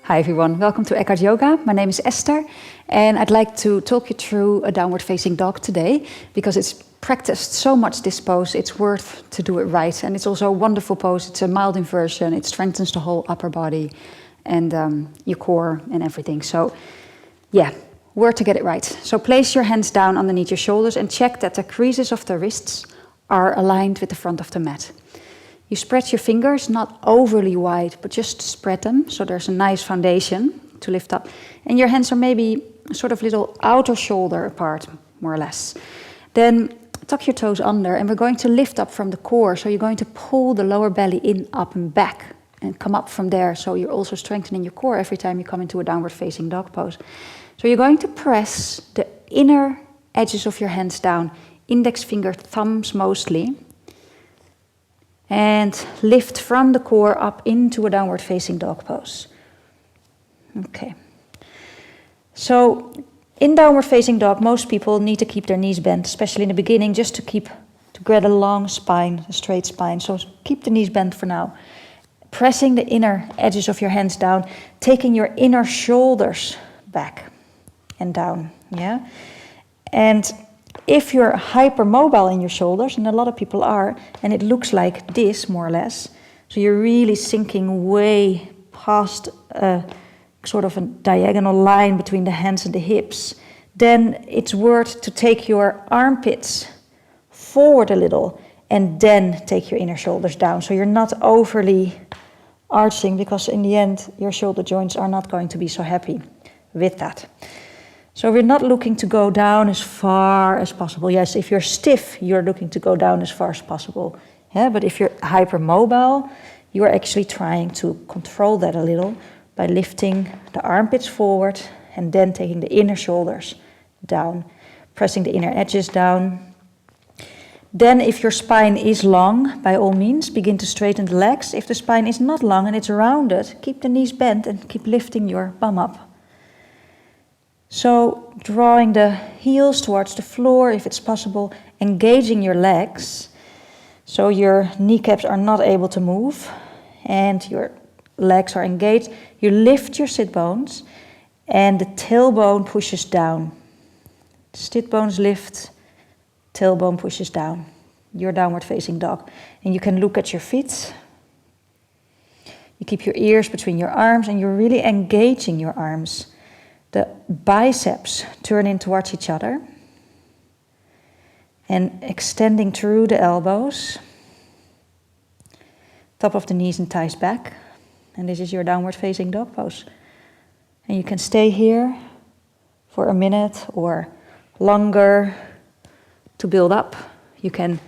Hi everyone, welcome to Eckhart Yoga. My name is Esther and I'd like to talk you through a downward facing dog today because it's practiced so much this pose, it's worth to do it right. And it's also a wonderful pose, it's a mild inversion, it strengthens the whole upper body and your core and everything. So yeah, worth to get it right. So place your hands down underneath your shoulders and check that the creases of the wrists are aligned with the front of the mat. You spread your fingers, not overly wide, but just spread them, so there's a nice foundation to lift up. And your hands are maybe sort of little outer shoulder apart, more or less. Then tuck your toes under, and we're going to lift up from the core, so you're going to pull the lower belly in, up and back, and come up from there, so you're also strengthening your core every time you come into a downward facing dog pose. So you're going to press the inner edges of your hands down, index finger, thumbs mostly, and lift from the core up into a downward facing dog pose. Okay. So in downward facing dog, most people need to keep their knees bent, especially in the beginning, just to get a long spine, a straight spine. So keep the knees bent for now. Pressing the inner edges of your hands down, taking your inner shoulders back and down, yeah? And if you're hypermobile in your shoulders, and a lot of people are, and it looks like this, more or less, so you're really sinking way past a sort of a diagonal line between the hands and the hips, then it's worth to take your armpits forward a little and then take your inner shoulders down. So you're not overly arching, because in the end, your shoulder joints are not going to be so happy with that. So we're not looking to go down as far as possible. Yes, if you're stiff, you're looking to go down as far as possible. Yeah, but if you're hypermobile, you're actually trying to control that a little by lifting the armpits forward and then taking the inner shoulders down, pressing the inner edges down. Then if your spine is long, by all means, begin to straighten the legs. If the spine is not long and it's rounded, keep the knees bent and keep lifting your bum up. So drawing the heels towards the floor if it's possible, engaging your legs so your kneecaps are not able to move and your legs are engaged. You lift your sit bones and the tailbone pushes down. Sit bones lift, tailbone pushes down. Your downward facing dog. And you can look at your feet. You keep your ears between your arms and you're really engaging your arms. The biceps turn in towards each other and extending through the elbows. Top of the knees and thighs back. And this is your downward facing dog pose. And you can stay here for a minute or longer to build up. You can,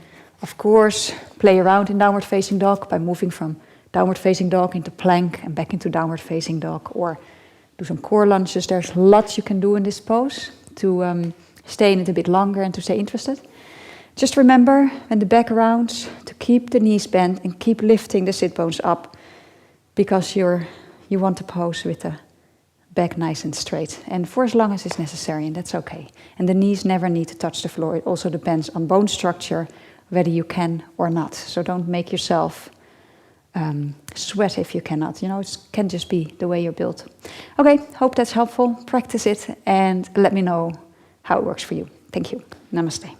of course, play around in downward facing dog by moving from downward facing dog into plank and back into downward facing dog, or do some core lunges. There's lots you can do in this pose to stay in it a bit longer and to stay interested. Just remember, when the back rounds, to keep the knees bent and keep lifting the sit bones up, because you want to pose with the back nice and straight. And for as long as it's necessary, and that's okay. And the knees never need to touch the floor. It also depends on bone structure, whether you can or not. So don't make yourself sweat if you cannot. You know, it can just be the way you're built. Okay, hope that's helpful. Practice it and let me know how it works for you. Thank you. Namaste.